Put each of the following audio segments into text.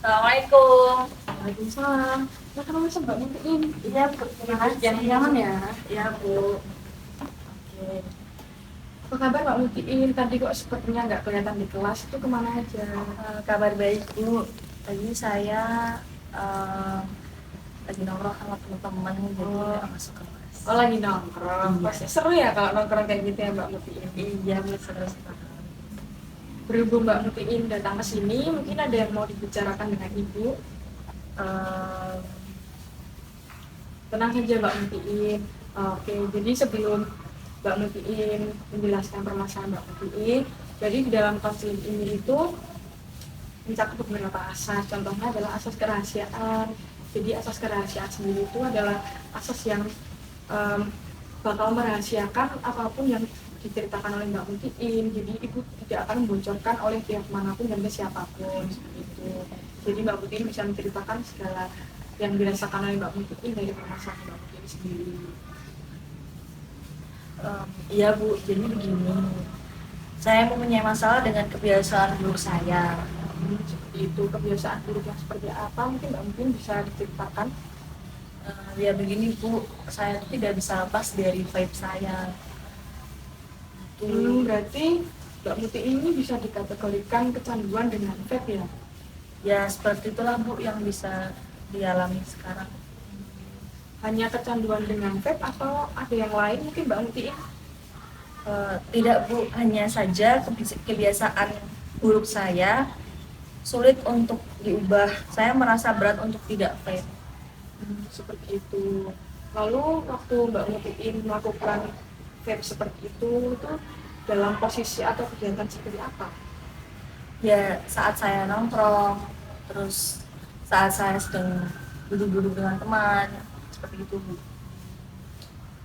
Assalamualaikum. Waalaikumsalam. Nah, kamu bisa Mbak Mutiin. Iya, Bu. Terima kasih. Yang nyaman ya. Iya, Bu. Oke. Apa kabar Mbak Mutiin? Tadi kok sepertinya nggak kelihatan di kelas, itu kemana aja? Kabar baik, Bu. Tadi saya eh, lagi nongkrong sama teman-teman, jadi nggak masuk kelas. Oh, lagi nongkrong. Iya. Pasti seru ya kalau nongkrong kayak gitu ya Mbak Mutiin. Iya, Bu. Seru sekali. Berhubung Mbak Mutiin datang ke sini, mungkin ada yang mau dibicarakan dengan Ibu. Eh, Tenang saja Mbak Mutiin. Oke, jadi sebelum Mbak Mutiin menjelaskan permasalahan Mbak Mutiin, jadi di dalam konseling ini itu mencakup beberapa asas. Contohnya adalah asas kerahasiaan. Jadi asas kerahasiaan sendiri itu adalah asas yang bakal merahasiakan apapun yang diceritakan oleh Mbak Mutiin. Jadi ibu tidak akan membocorkan oleh pihak manapun dan ke siapapun seperti itu. Jadi Mbak Mutiin bisa menceritakan segala yang dirasakan oleh Mbak Mutiin dari permasalahan Mbak Mutiin sendiri. iya, Bu. Jadi begini. Saya mempunyai masalah dengan kebiasaan buruk saya. Seperti itu, kebiasaan buruk yang seperti apa mungkin Mbak Mutiin bisa diceritakan. Ya begini, Bu. Saya tidak bisa lepas dari vibe saya. Berarti Mbak Muti ini bisa dikategorikan kecanduan dengan vape ya? Ya seperti itulah, Bu, yang bisa dialami sekarang. Hanya kecanduan dengan vape atau ada yang lain mungkin Mbak Muti ini? Tidak, Bu, hanya saja kebiasaan buruk saya sulit untuk diubah. Saya merasa berat untuk tidak vape. Seperti itu. Lalu waktu Mbak Muti ini melakukan vape seperti itu dalam posisi atau kegiatan seperti apa? Ya saat saya nongkrong, terus saat saya sedang duduk-duduk dengan teman, seperti itu, Bu.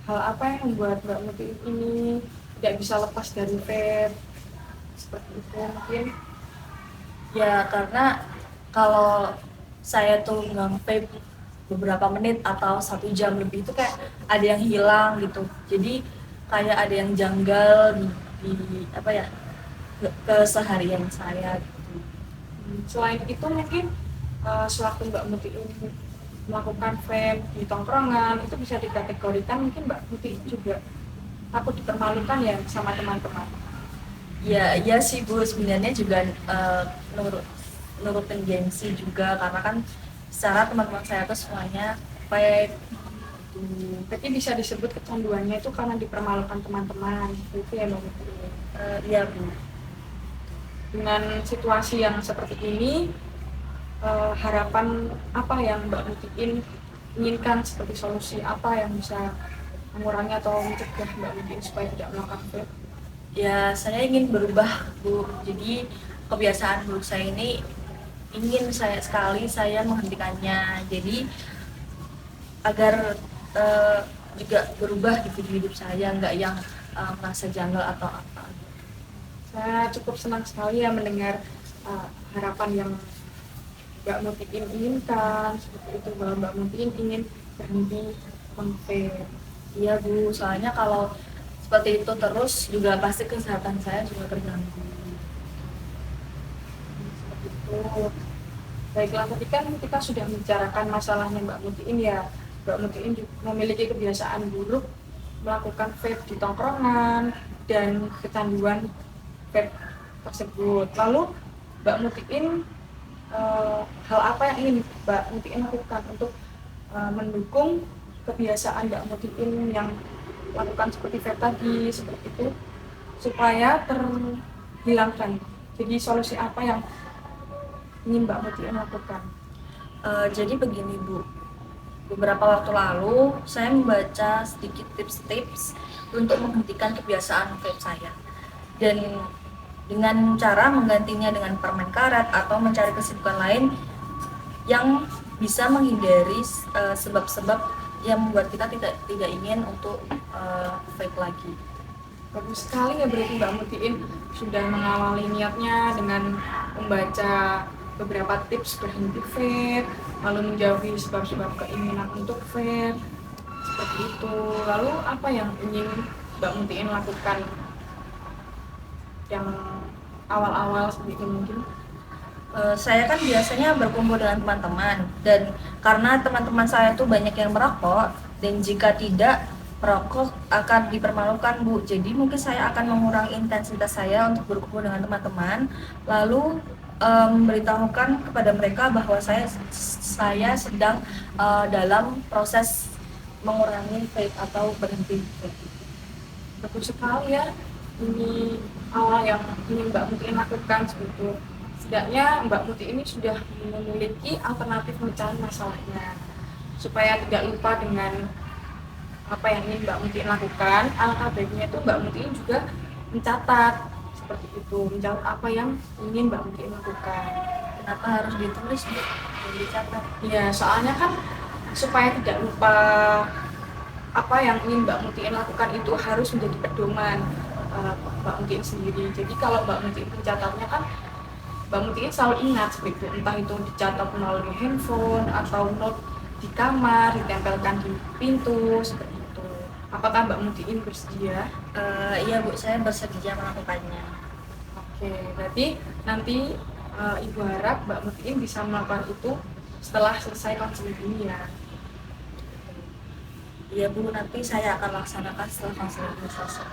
Hal apa yang membuat Mbak Muti ini tidak bisa lepas dari vape? Seperti itu mungkin. Ya karena kalau saya tuh nge-vape beberapa menit atau 1 jam lebih itu kayak ada yang hilang gitu. Jadi kayak ada yang janggal di apa ya, keseharian saya gitu. Selain itu mungkin sewaktu Mbak Muti ini melakukan vape di tongkrongan itu bisa dikategorikan mungkin Mbak Muti juga takut dipermalukan ya sama teman-teman. Ya iya sih, Bu, sebenarnya juga nurutin gengsi juga karena kan secara teman-teman saya tuh semuanya vape gitu. Tapi bisa disebut kecanduannya itu karena dipermalukan teman-teman itu ya Mbak Muti. Iya, Bu. Dengan situasi yang seperti ini, harapan apa yang Mbak Mutiin inginkan seperti solusi apa yang bisa mengurangi atau mencegah Mbak Mutiin supaya tidak melakukan vape? Ya saya ingin berubah, Bu. Jadi kebiasaan buruk saya ini ingin saya menghentikannya. Jadi agar juga berubah gitu di hidup saya, nggak yang merasa janggal atau apa. Saya cukup senang sekali ya mendengar harapan yang Mbak Mutiin inginkan seperti itu, bahwa Mbak Mutiin ingin berhenti vape. Iya, Bu, soalnya kalau seperti itu terus juga pasti kesehatan saya juga terganggu. Seperti itu. Baiklah, tadi kan kita sudah membicarakan masalahnya Mbak Mutiin ya. Mbak Mutiin juga memiliki kebiasaan buruk melakukan vape di tongkrongan dan kecanduan vape tersebut. Lalu Mbak Mutiin hal apa yang ingin Mbak Mutiin lakukan untuk mendukung kebiasaan Mbak Mutiin yang lakukan seperti vape tadi, seperti itu, supaya terhilangkan? Jadi solusi apa yang ingin Mbak Mutiin lakukan? Jadi begini, Bu, beberapa waktu lalu saya membaca sedikit tips-tips untuk menghentikan kebiasaan vape saya, dan dengan cara menggantinya dengan permen karet atau mencari kesibukan lain yang bisa menghindari sebab-sebab yang membuat kita tidak ingin untuk vape lagi. Bagus sekali ya, berarti Mbak Mutiin sudah mengawali niatnya dengan membaca beberapa tips berhenti vape, lalu menjauhi sebab-sebab keinginan untuk vape, seperti itu. Lalu apa yang ingin Mbak Mutiin lakukan yang awal-awal seperti itu mungkin? Saya kan biasanya berkumpul dengan teman-teman, dan karena teman-teman saya tuh banyak yang merokok, dan jika tidak merokok akan dipermalukan Bu. Jadi mungkin saya akan mengurangi intensitas saya untuk berkumpul dengan teman-teman, lalu memberitahukan kepada mereka bahwa saya sedang dalam proses mengurangi vape atau berhenti vape. Bagus sekali ya, ini awal yang ingin Mbak Muti lakukan seperti setidaknya Mbak Muti ini sudah memiliki alternatif pemecahan masalahnya. Supaya tidak lupa dengan apa yang ingin Mbak Muti lakukan, alangkah baiknya itu Mbak Muti juga mencatat seperti itu, mencatat apa yang ingin Mbak Muti lakukan. Kenapa harus ditulis Bu? Dan dicatat? Ya, soalnya kan supaya tidak lupa apa yang ingin Mbak Muti lakukan itu harus menjadi pedoman Mbak Muti sendiri. Jadi kalau Mbak Muti mencatatnya kan Mbak Muti selalu ingat seperti itu, entah itu dicatat melalui handphone atau note di kamar, ditempelkan di pintu seperti itu. Apakah Mbak Muti bersedia? Iya Bu, saya bersedia melakukannya. Oke, berarti nanti Ibu harap Mbak Muti bisa melakukan itu setelah selesai konseling ini ya. Iya Bu, nanti saya akan laksanakan setelah konseling selesai.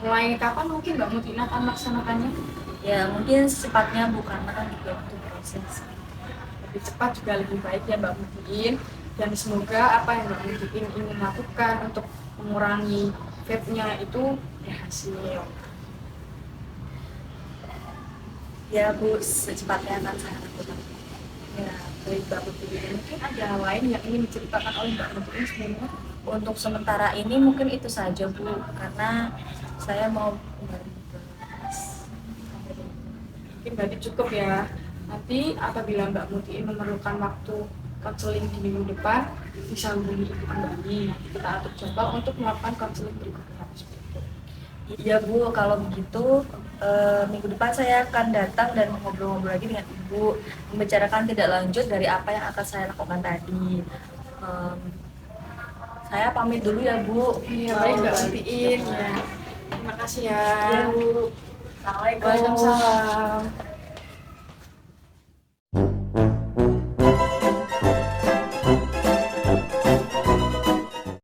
Mulai kapan mungkin Mbak Muti akan melaksanakannya? Ya mungkin secepatnya Bu, karena kan juga butuh proses. Lebih cepat juga lebih baik ya Mbak Mutiin, dan semoga apa yang Mbak Mutiin ingin lakukan untuk mengurangi vape-nya itu berhasil. Ya Bu, secepatnya akan saya lakukan. Ya, baik Mbak Mutiin. Mungkin ada hal lain yang ingin diceritakan oleh Mbak Mutiin sebelumnya? Untuk sementara ini mungkin itu saja Bu, karena saya mau kembali ke kelas. Mungkin berarti cukup ya. Nanti apabila Mbak Mutiin memerlukan waktu konseling di minggu depan, bisa hubungi Ibu kembali. Nanti kita atur jadwal untuk melakukan konseling berikutnya. Iya Bu, kalau begitu minggu depan saya akan datang dan ngobrol-ngobrol lagi dengan Ibu, membicarakan tidak lanjut dari apa yang akan saya lakukan tadi. Saya pamit dulu ya Bu. Iya, baik Mbak Mutiin. Ya. Terima kasih ya. Iya Bu. Assalamualaikum. Waalaikumsalam.